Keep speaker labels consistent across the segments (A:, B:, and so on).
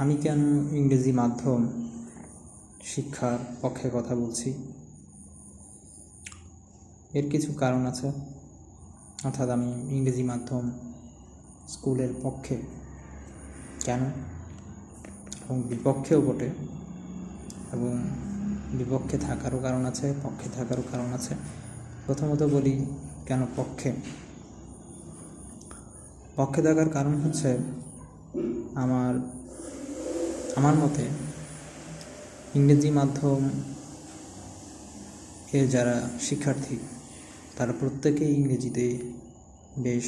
A: আমি কেন ইংরেজি মাধ্যম শিক্ষার পক্ষে কথা বলছি, এর কিছু কারণ আছে। অর্থাৎ আমি ইংরেজি মাধ্যম স্কুলের পক্ষে কেন এবং বিপক্ষেও বটে, এবং বিপক্ষে থাকারও কারণ আছে, পক্ষে থাকারও কারণ আছে। প্রথমত বলি কেন পক্ষে থাকার কারণ হচ্ছে, আমার মতে ইংরেজি মাধ্যম এর যারা শিক্ষার্থী তারা প্রত্যেকেই ইংরেজিতে বেশ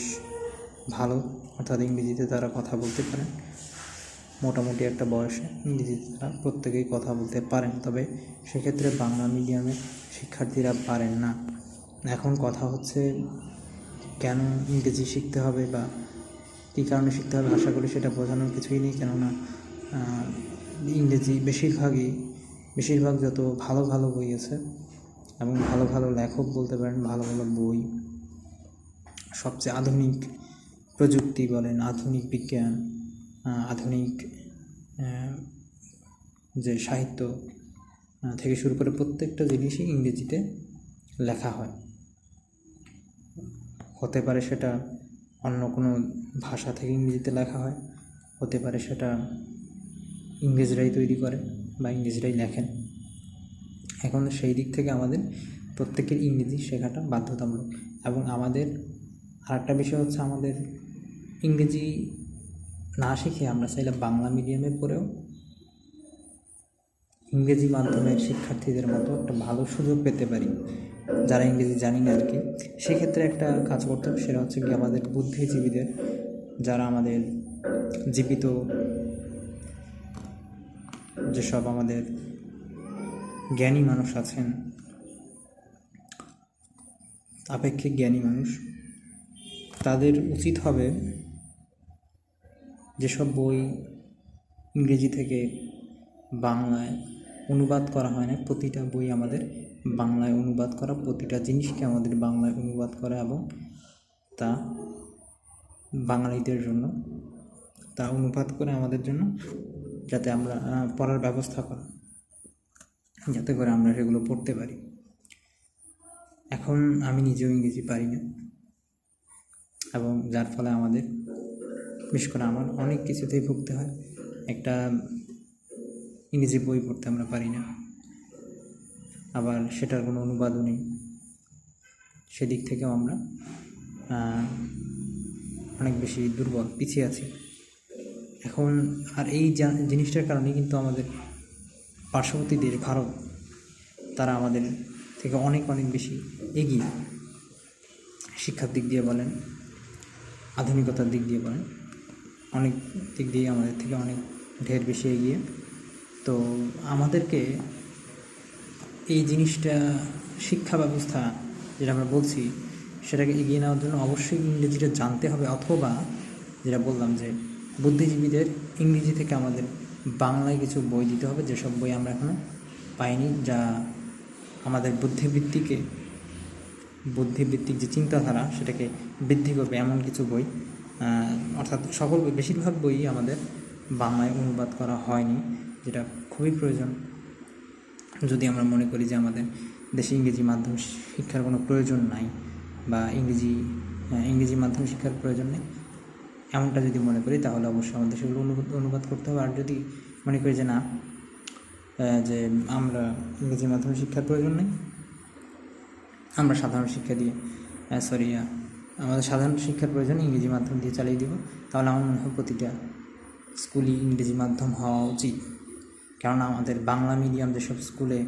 A: ভালো, অর্থাৎ ইংরেজিতে তারা কথা বলতে পারেন। মোটামুটি একটা বয়সে ইংরেজিতে তারা প্রত্যেকেই কথা বলতে পারেন, তবে সেক্ষেত্রে বাংলা মিডিয়ামের শিক্ষার্থীরা পারেন না। এখন কথা হচ্ছে কেন ইংরেজি শিখতে হবে বা কী কারণে শিখতে হবে, আশা করি সেটা বোঝানোর কিছুই নেই। কেননা ইংরেজি বেশিরভাগ যত ভালো ভালো বই আছে এবং ভালো ভালো লেখক বলতে পারেন, ভালো ভালো বই, সবচেয়ে আধুনিক প্রযুক্তি বলেন, আধুনিক বিজ্ঞান, আধুনিক যে সাহিত্য থেকে শুরু করে প্রত্যেকটা জিনিসই ইংরেজিতে লেখা হয়। হতে পারে সেটা অন্য কোনো ভাষা থেকে ইংরেজিতে লেখা হয়, হতে পারে সেটা ইংরেজরাই তৈরি করে বা ইংরেজরাই লেখেন। এখন সেই দিক থেকে আমাদের প্রত্যেকের ইংরেজি শেখাটা বাধ্যতামূলক। এবং আমাদের আরেকটা বিষয় হচ্ছে, আমাদের ইংরেজি না শিখে আমরা চাইলে বাংলা মিডিয়ামে পড়েও ইংরেজি মাধ্যমের শিক্ষার্থীদের মতো একটা ভালো সুযোগ পেতে পারি, যারা ইংরেজি জানি না আর কি। সেক্ষেত্রে একটা কাজ করতে হবে, সেটা হচ্ছে কি, আমাদের বুদ্ধিজীবীদের, যারা আমাদের জীবিত যেসব আমাদের জ্ঞানী মানুষ আছেন, আপেক্ষিক জ্ঞানী মানুষ, তাদের উচিত হবে যেসব বই ইংরেজি থেকে বাংলায় অনুবাদ করা হয় না, প্রতিটা বই আমাদের বাংলায় অনুবাদ করা, প্রতিটা জিনিসকে আমাদের বাংলায় অনুবাদ করা এবং তা বাঙালিদের জন্য তা অনুবাদ করে আমাদের জন্য যাতে আমরা পড়ার ব্যবস্থা করা, যাতে করে আমরা সেগুলো পড়তে পারি। এখন আমি নিজেও ইংরেজি পারি না, এবং যার ফলে আমাদের, বিশেষ করে আমার, অনেক কিছুতেই ভুগতে হয়। একটা ইংরেজি বই পড়তে আমরা পারি না, আবার সেটার কোনো অনুবাদও নেই। সেদিক থেকেও আমরা অনেক বেশি দুর্বল, পিছিয়ে আছি এখন। আর এই জিনিসটার কারণেই কিন্তু আমাদের পার্শ্ববর্তী দেশ ভারত, তারা আমাদের থেকে অনেক অনেক বেশি এগিয়ে, শিক্ষার দিক দিয়ে বলেন, আধুনিকতার দিক দিয়ে বলেন, অনেক দিক দিয়ে আমাদের থেকে অনেক ঢের বেশি এগিয়ে। তো আমাদেরকে এই জিনিসটা, শিক্ষা ব্যবস্থা যেটা আমরা বলছি, সেটাকে এগিয়ে নেওয়ার জন্য অবশ্যই ইংরেজিটা জানতে হবে, অথবা যেটা বললাম যে বুদ্ধিজীবীদের ইংরেজি থেকে আমাদের বাংলায় কিছু বই দিতে হবে, যেসব বই আমরা এখনও পাইনি, যা আমাদের বুদ্ধিবৃত্তিক যে চিন্তাধারা সেটাকে বৃদ্ধি করবে, এমন কিছু বই। অর্থাৎ বেশিরভাগ বই আমাদের বাংলায় অনুবাদ করা হয়নি, যেটা খুবই প্রয়োজন। যদি আমরা মনে করি যে আমাদের দেশে ইংরেজি মাধ্যম শিক্ষার কোনো প্রয়োজন নাই, বা ইংরেজি মাধ্যম শিক্ষার প্রয়োজন নেই, এমনটা যদি মনে করি, তাহলে অবশ্যই আমাদের সেগুলো অনুবাদ করতে হবে। আর যদি মনে করি যে না, যে আমরা ইংরেজি মাধ্যম শিক্ষার প্রয়োজন নেই, আমরা সাধারণ শিক্ষা দিয়ে আমাদের সাধারণ শিক্ষার প্রয়োজন ইংরেজি মাধ্যম দিয়ে চালিয়ে দেব, তাহলে আমার মনে হয় প্রতিটা স্কুলই ইংরেজি মাধ্যম হওয়া উচিত। কেননা আমাদের বাংলা মিডিয়াম যেসব স্কুলে